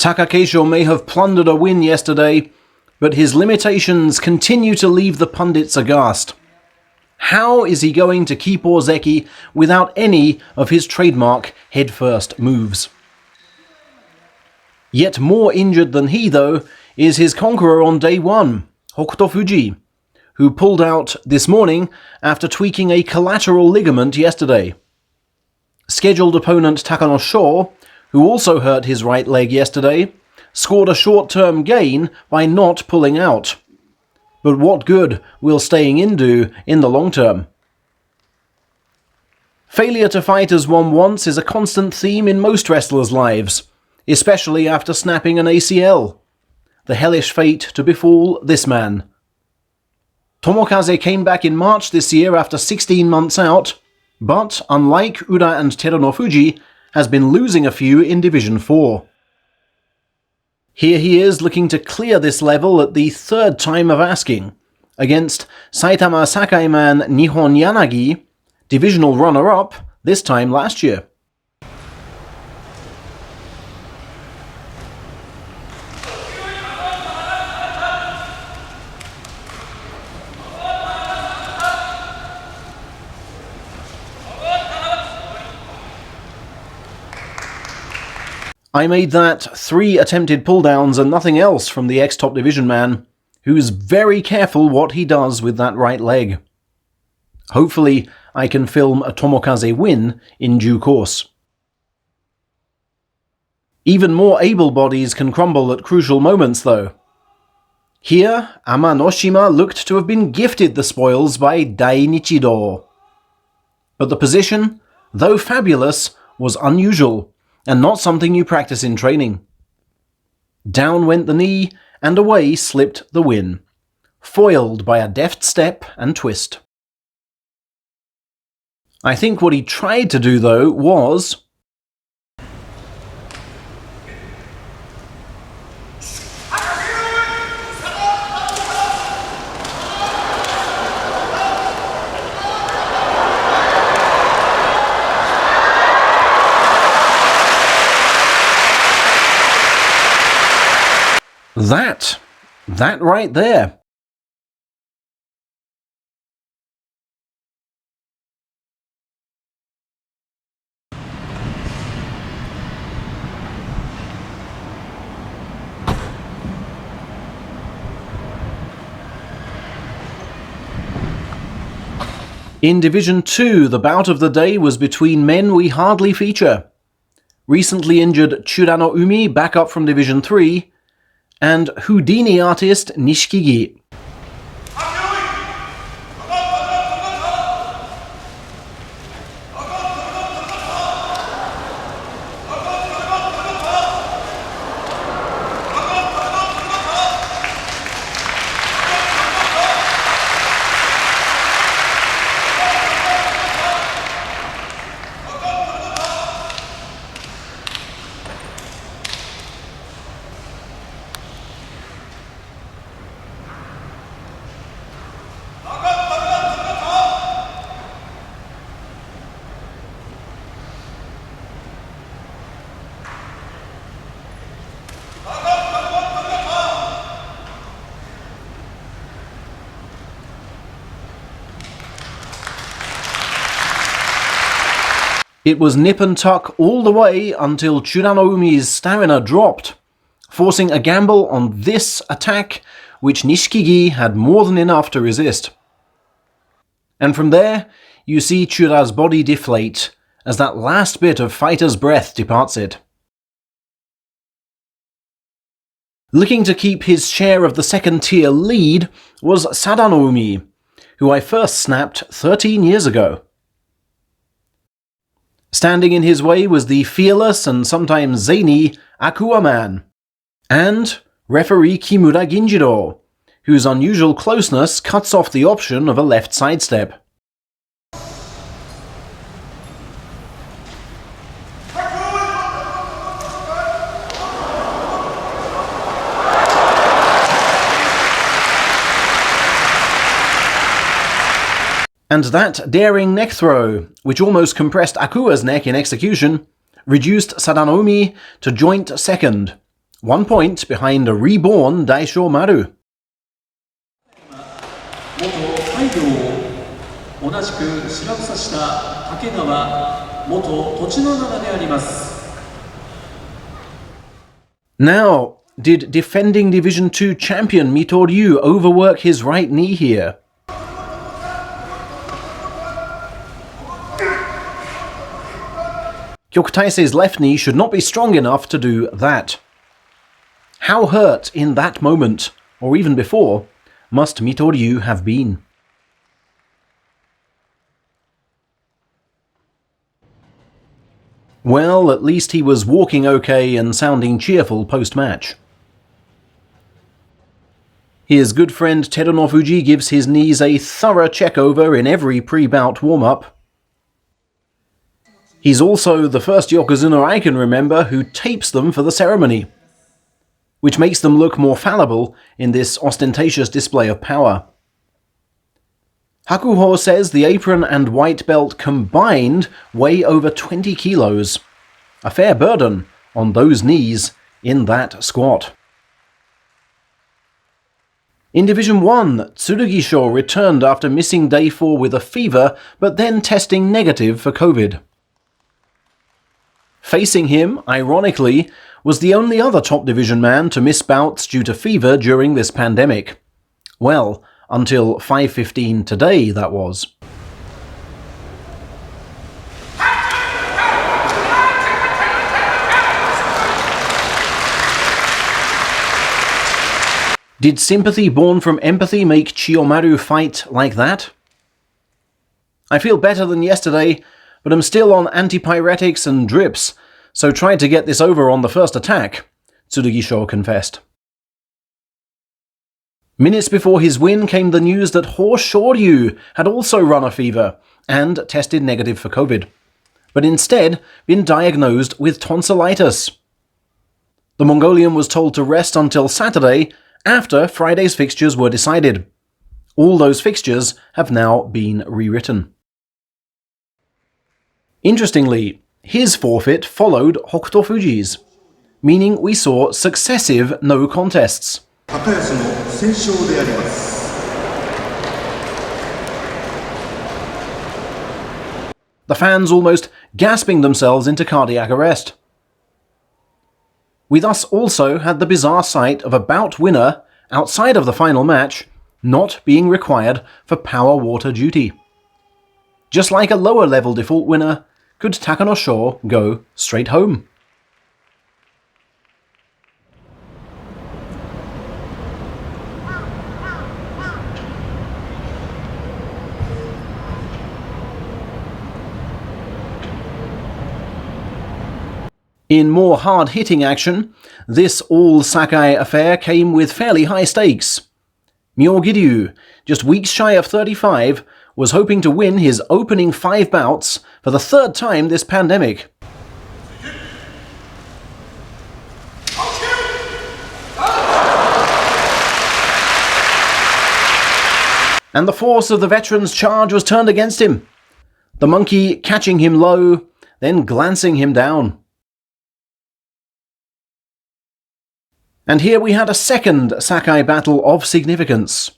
Takakeisho may have plundered a win yesterday, but his limitations continue to leave the pundits aghast. How is he going to keep Ozeki without any of his trademark head-first moves? Yet more injured than he, though, is his conqueror on day one, HOKUTOFUJI, who pulled out this morning after tweaking a collateral ligament yesterday. Scheduled opponent Takanosho, who also hurt his right leg yesterday, scored a short-term gain by not pulling out. But what good will staying in do in the long term? Failure to fight as one wants is a constant theme in most wrestlers' lives, especially after snapping an ACL. The hellish fate to befall this man. Tomokaze came back in March this year after 16 months out, but, unlike Ura and Terunofuji, has been losing a few in Division 4. Here he is looking to clear this level at the third time of asking, against Saitama Sakaiman Nihon Yanagi, divisional runner-up, this time last year. I made that 3 attempted pulldowns and nothing else from the ex-top division man, who's very careful what he does with that right leg. Hopefully, I can film a Tomokaze win in due course. Even more able bodies can crumble at crucial moments, though. Here, Amanoshima looked to have been gifted the spoils by Dainichido. But the position, though fabulous, was unusual, and not something you practice in training. Down went the knee, and away slipped the win, foiled by a deft step and twist. I think what he tried to do, though, was that right there. In Division 2, the bout of the day was between men we hardly feature. Recently injured Churanoumi back up from Division 3, and Houdini artist Nishikigi. It was nip and tuck all the way until Churanoumi's stamina dropped, forcing a gamble on this attack, which Nishikigi had more than enough to resist. And from there, you see Chura's body deflate, as that last bit of fighter's breath departs it. Looking to keep his share of the second-tier lead was Sadanoumi, who I first snapped 13 years ago. Standing in his way was the fearless and sometimes zany Akua Man, and referee Kimura Ginjiro, whose unusual closeness cuts off the option of a left sidestep. And that daring neck throw, which almost compressed Akua's neck in execution, reduced Sadanoumi to joint second, 1 point behind a reborn Daisho Maru. 元海道同じく白房下竹川元栃野灘であります。 Now, did defending Division 2 champion HOSHORYU overwork his right knee here? Kyokutaise's left knee should not be strong enough to do that. How hurt in that moment, or even before, must HOSHORYU have been? Well, at least he was walking okay and sounding cheerful post-match. His good friend Terunofuji gives his knees a thorough check-over in every pre-bout warm-up. He's also the first Yokozuna I can remember who tapes them for the ceremony, which makes them look more fallible in this ostentatious display of power. Hakuho says the apron and white belt combined weigh over 20 kilos, a fair burden on those knees in that squat. In Division 1, Tsurugisho returned after missing Day 4 with a fever, but then testing negative for COVID. Facing him, ironically, was the only other top division man to miss bouts due to fever during this pandemic. Well, until 5:15 today, that was. Did sympathy born from empathy make Chiyomaru fight like that? I feel better than yesterday, but I'm still on antipyretics and drips, so tried to get this over on the first attack, Tsurugisho confessed. Minutes before his win came the news that HOSHORYU had also run a fever and tested negative for COVID, but instead been diagnosed with tonsillitis. The Mongolian was told to rest until Saturday after Friday's fixtures were decided. All those fixtures have now been rewritten. Interestingly, his forfeit followed HOKUTOFUJI's, meaning we saw successive no contests. The fans almost gasping themselves into cardiac arrest. We thus also had the bizarre sight of a bout winner outside of the final match not being required for power water duty. Just like a lower level default winner, could Takanosho go straight home? In more hard-hitting action, this all-Sakai affair came with fairly high stakes. Myogiryu, just weeks shy of 35, was hoping to win his opening 5 bouts for the 3rd time this pandemic. And the force of the veteran's charge was turned against him, the monkey catching him low, then glancing him down. And here we had a second Sakai battle of significance.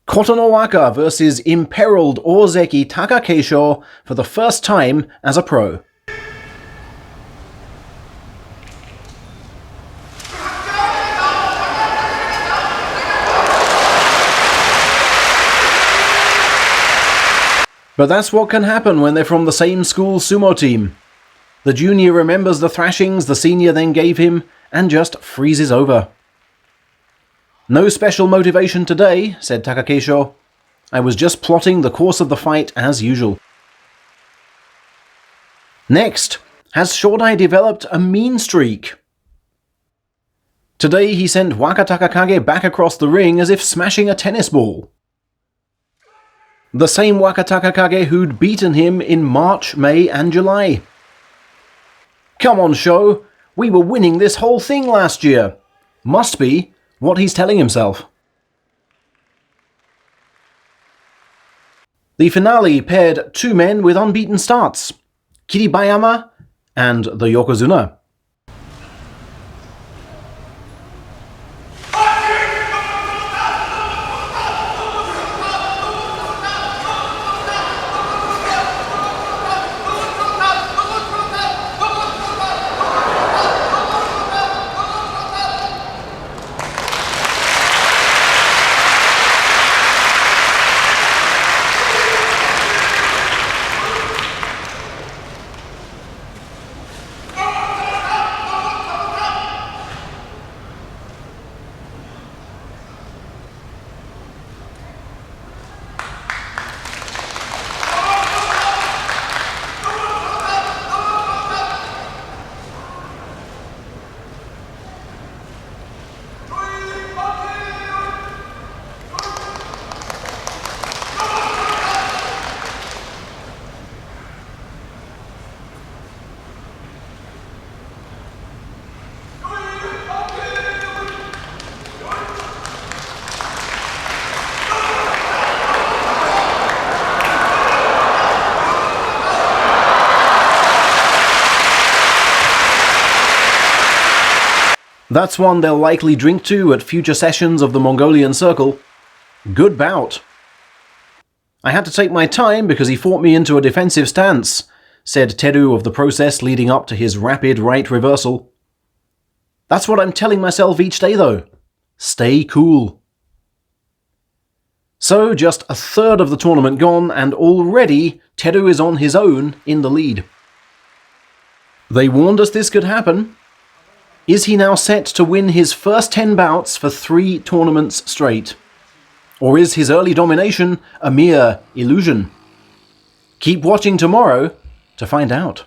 Kotonowaka versus imperiled Ozeki Takakeisho for the first time as a pro. But that's what can happen when they're from the same school sumo team. The junior remembers the thrashings the senior then gave him and just freezes over. No special motivation today, said Takakeisho. I was just plotting the course of the fight as usual. Next, has Shodai developed a mean streak? Today he sent Wakatakakage back across the ring as if smashing a tennis ball. The same Wakatakakage who'd beaten him in March, May and July. Come on, Sho, we were winning this whole thing last year. Must be what he's telling himself. The finale paired 2 men with unbeaten starts, Kiribayama and the Yokozuna. That's one they'll likely drink to at future sessions of the Mongolian Circle. Good bout. I had to take my time because he fought me into a defensive stance, said Teru of the process leading up to his rapid right reversal. That's what I'm telling myself each day though. Stay cool. So, just a third of the tournament gone, and already Teru is on his own in the lead. They warned us this could happen. Is he now set to win his first 10 bouts for 3 tournaments straight? Or is his early domination a mere illusion? Keep watching tomorrow to find out.